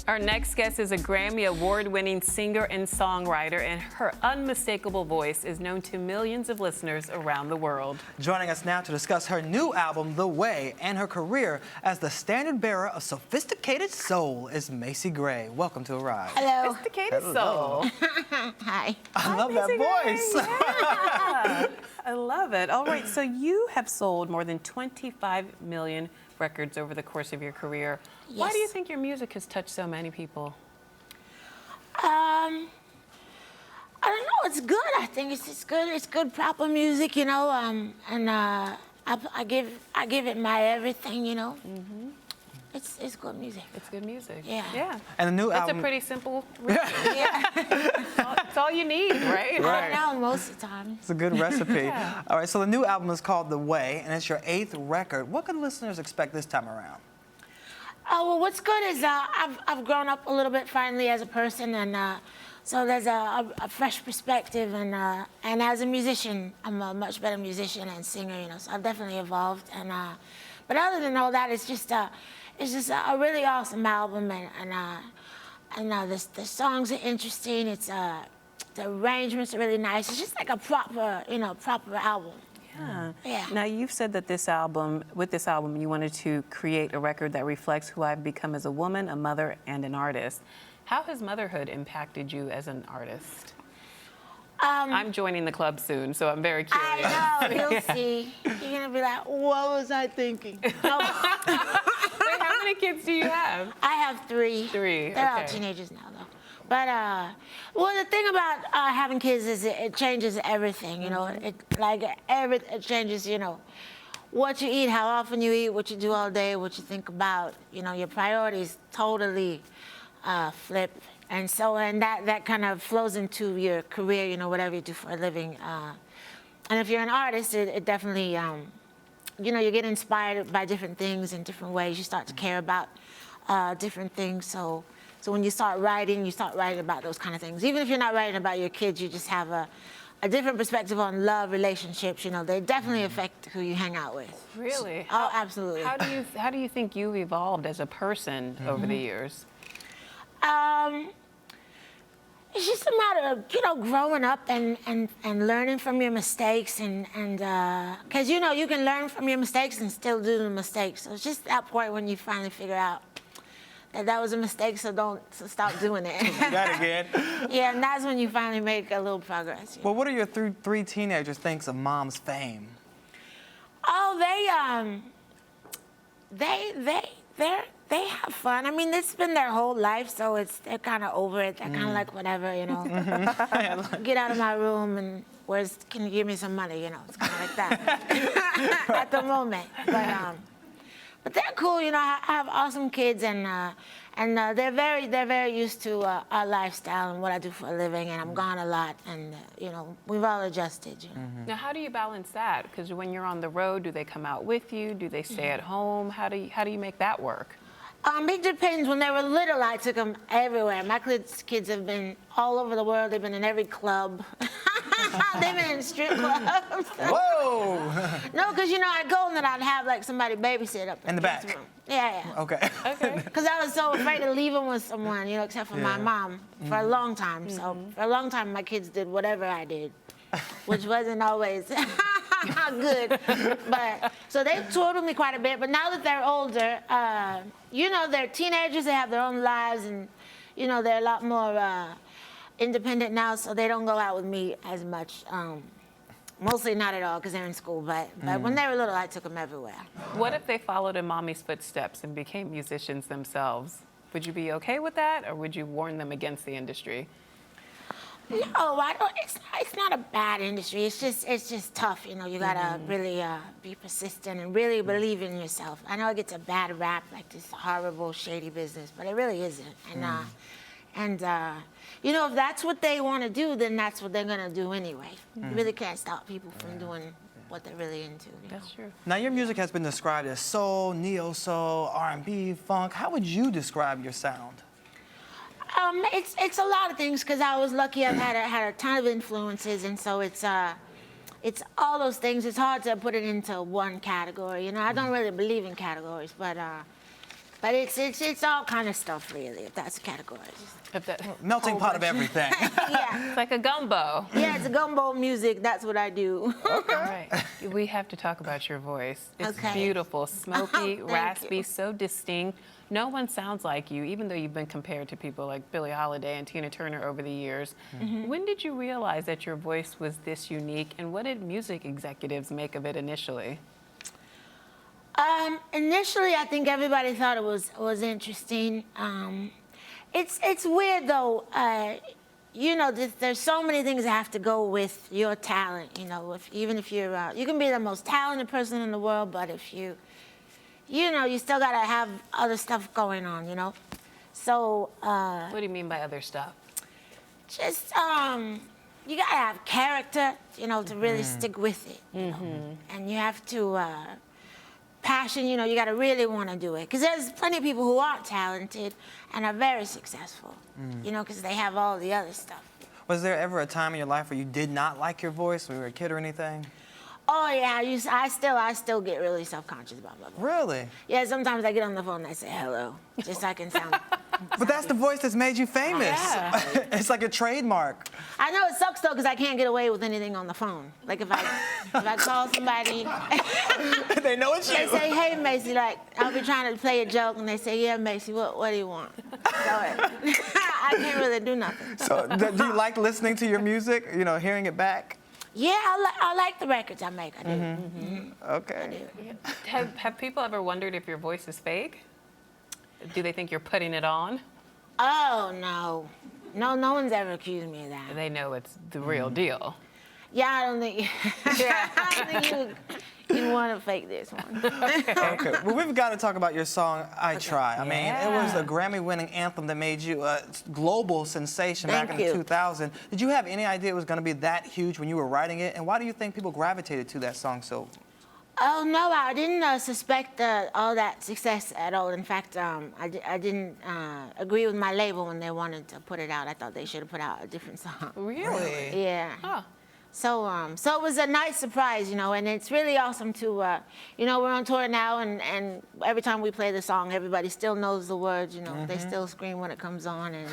Our next guest is a Grammy Award-winning singer and songwriter, and her unmistakable voice is known to millions of listeners around the world. Joining us now to discuss her new album, The Way, and her career as the standard bearer of sophisticated soul is Macy Gray. Welcome to Arise. Hello. Sophisticated soul. Hi. I love that voice. Yeah. I love it. All right, so you have sold more than 25 million records over the course of your career. Yes. Why do you think your music has touched so many people? I don't know. It's good. I think it's good. It's good proper music, you know. I give it my everything, you know. Mm-hmm. It's good music. It's good music. Yeah. Yeah. And the new That's album. a pretty simple. Yeah. It's all you need, right? Right. I know most of the time. It's a good recipe. Yeah. All right, so the new album is called The Way, and it's your 8th record. What can listeners expect this time around? Well, what's good is I've grown up a little bit finally as a person, and so there's a fresh perspective, and as a musician, I'm a much better musician and singer, you know. So I've definitely evolved, and but other than all that, it's just a really awesome album, and the songs are interesting. It's the arrangements are really nice. It's just like a proper album. Yeah. Yeah. Now, you've said that with this album, you wanted to create a record that reflects who I've become as a woman, a mother, and an artist. How has motherhood impacted you as an artist? I'm joining the club soon, so I'm very curious. I know, you'll see. You're gonna be like, what was I thinking? No. Wait, how many kids do you have? I have 3. 3, They're all okay. teenagers now, though. But well, the thing about having kids is it changes everything. You know, it changes. You know, what you eat, how often you eat, what you do all day, what you think about. You know, your priorities totally flip, and that kind of flows into your career. You know, whatever you do for a living. And if you're an artist, it definitely. You know, you get inspired by different things in different ways. You start to care about different things. So when you start writing about those kind of things. Even if you're not writing about your kids, you just have a different perspective on love, relationships. You know, they definitely affect who you hang out with. Really? Oh, absolutely. How do you think you've evolved as a person over the years? It's just a matter of, you know, growing up and learning from your mistakes and because, you know, you can learn from your mistakes and still do the mistakes. So it's just that point when you finally figure out that was a mistake, so stop doing it. That again. Yeah, and that's when you finally make a little progress. Well, what do your 3 teenagers think of Mom's fame? Oh, they have fun. I mean, it's been their whole life, so they're kind of over it. They're kind of like, whatever, you know. Get out of my room and can you give me some money? You know, it's kind of like that at the moment. But they're cool. You know, I have awesome kids, and they're very used to our lifestyle and what I do for a living. And I'm gone a lot, and you know, we've all adjusted. You know. Now, how do you balance that? Because when you're on the road, do they come out with you? Do they stay at home? How do you make that work? It depends. When they were little, I took them everywhere. My kids have been all over the world. They've been in every club. They've been in strip clubs. Whoa! No, because, you know, I'd go and then I'd have, like, somebody babysit up In the kids' back? room. Yeah. Okay. Okay. Because I was so afraid to leave them with someone, you know, except for my mom, for a long time. So for a long time, my kids did whatever I did, which wasn't always good. But so they toured me quite a bit. But now that they're older, you know, they're teenagers. They have their own lives, and you know, they're a lot more independent now. So they don't go out with me as much. Mostly not at all because they're in school. But when they were little, I took them everywhere. What if they followed in Mommy's footsteps and became musicians themselves? Would you be okay with that, or would you warn them against the industry? No, I don't. It's not a bad industry. It's just tough. You know, you gotta really be persistent and really believe in yourself. I know it gets a bad rap, like this horrible, shady business, but it really isn't. And you know, if that's what they want to do, then that's what they're gonna do anyway. You really can't stop people from doing what they're really into. That's true. Now, your music has been described as soul, neo-soul, R&B, funk. How would you describe your sound? It's a lot of things because I was lucky. I've had a ton of influences, and so it's all those things. It's hard to put it into one category. You know, I don't really believe in categories, but But it's all kind of stuff, really, if that's categorized. If that- Melting pot of everything. Yeah. It's like a gumbo. Yeah, it's a gumbo music. That's what I do. All right. We have to talk about your voice. It's Okay. beautiful, smoky, Thank raspy, you. so distinct. No one sounds like you, even though you've been compared to people like Billie Holiday and Tina Turner over the years. When did you realize that your voice was this unique, and what did music executives make of it initially? Initially, I think everybody thought it was interesting. It's weird though. You know, there's so many things that have to go with your talent. You know, even if you're, you can be the most talented person in the world, but if you know, you still gotta have other stuff going on. You know, so What do you mean by other stuff? just you gotta have character. You know, to really stick with it. You know? And you have to. Passion, you know, you got to really want to do it. Because there's plenty of people who aren't talented and are very successful, you know, because they have all the other stuff. Was there ever a time in your life where you did not like your voice when you were a kid or anything? Oh, yeah, I still get really self-conscious about my voice. Really? Yeah, sometimes I get on the phone and I say hello, just so I can sound... But that's the voice that's made you famous. Yeah. It's like a trademark. I know it sucks, though, because I can't get away with anything on the phone. Like, if I call somebody... They know it's They you. say, hey, Macy, like, I'll be trying to play a joke, and they say, yeah, Macy, what do you want? So I can't really do nothing. So, do you like listening to your music? You know, hearing it back? Yeah, I like the records I make. I do. Okay. Have people ever wondered if your voice is fake? Do they think you're putting it on? Oh, no. No one's ever accused me of that. They know it's the real deal. Yeah, I don't think, I don't think you want to fake this one. Okay. Well, we've got to talk about your song, I Try. I mean, it was a Grammy-winning anthem that made you a global sensation back Thank in you. 2000. Did you have any idea it was going to be that huge when you were writing it? And why do you think people gravitated to that song so? Oh, no, I didn't suspect all that success at all. In fact, I didn't agree with my label when they wanted to put it out. I thought they should have put out a different song. Really? Yeah. Huh. So it was a nice surprise, you know, and it's really awesome to, you know, we're on tour now, and every time we play the song, everybody still knows the words, you know, they still scream when it comes on, and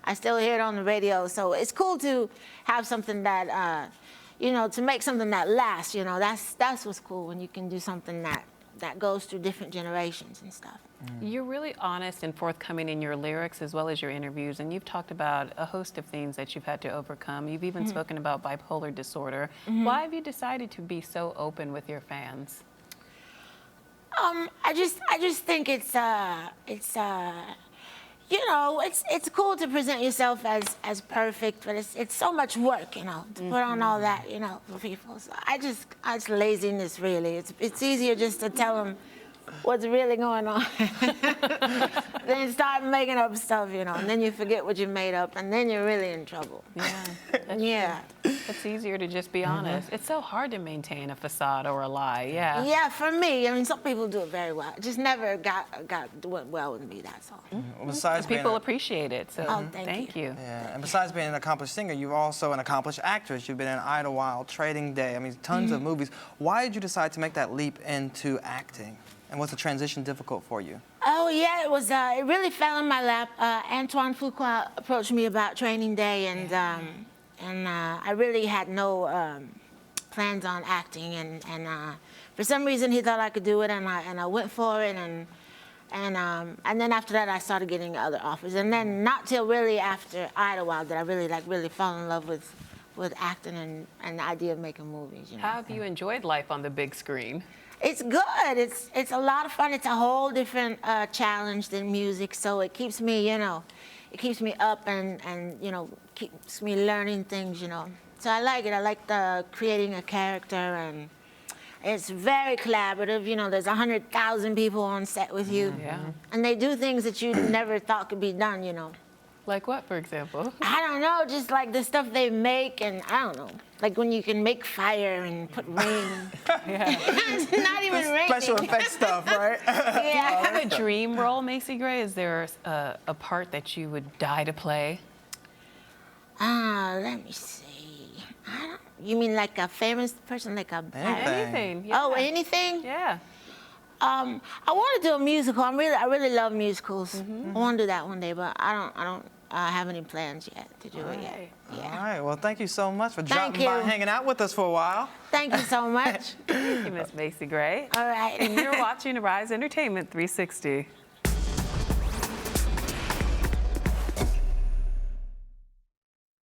I still hear it on the radio. So it's cool to have something that, you know, to make something that lasts, you know, that's what's cool when you can do something that goes through different generations and stuff. You're really honest and forthcoming in your lyrics as well as your interviews, and you've talked about a host of things that you've had to overcome. You've even spoken about bipolar disorder. Why have you decided to be so open with your fans? I just think it's you know, it's cool to present yourself as perfect, but it's so much work, you know, to put on all that, you know, for people. So it's laziness, really. It's easier just to tell them what's really going on then start making up stuff, you know, and then you forget what you made up, and then you're really in trouble. Yeah. Yeah. It's easier to just be honest. It's so hard to maintain a facade or a lie. Yeah. Yeah, for me, I mean, some people do it very well. It just never went well with me, that's all. Besides being People appreciate it. So Oh, thank you. Yeah, and besides being an accomplished singer, you're also an accomplished actress. You've been in Idlewild, Trading Day, I mean, tons of movies. Why did you decide to make that leap into acting? And was the transition difficult for you? Oh, yeah, it was. It really fell in my lap. Antoine Fuqua approached me about Training Day, and I really had no plans on acting, and for some reason he thought I could do it, and I went for it, and then after that I started getting other offers, and then not till really after Idlewild that I really fell in love with acting and the idea of making movies. You know? How have you enjoyed life on the big screen? It's good. It's a lot of fun. It's a whole different challenge than music, so it keeps me, you know, it keeps me up and you know, keeps me learning things, you know. So I like it. I like creating a character, and it's very collaborative. You know, there's 100,000 people on set with you, and they do things that you never thought could be done, you know. Like what, for example? I don't know, just like the stuff they make, and I don't know, like when you can make fire and put rain. It's not even raining. Special effects stuff, right? Do you Yeah. have a dream role, Macy Gray? Is there a part that you would die to play? Let me see. You mean like a famous person, like a... Anything. Anything. Yeah. Oh, anything? Yeah. I want to do a musical. I really love musicals. I want to do that one day, but I don't have any plans yet to do it yet. All Yeah. right. Well, thank you so much for Thank dropping by you. and hanging out with us for a while. Thank you so much. Thank you, Miss Macy Gray. All right. And you're watching Rise Entertainment 360.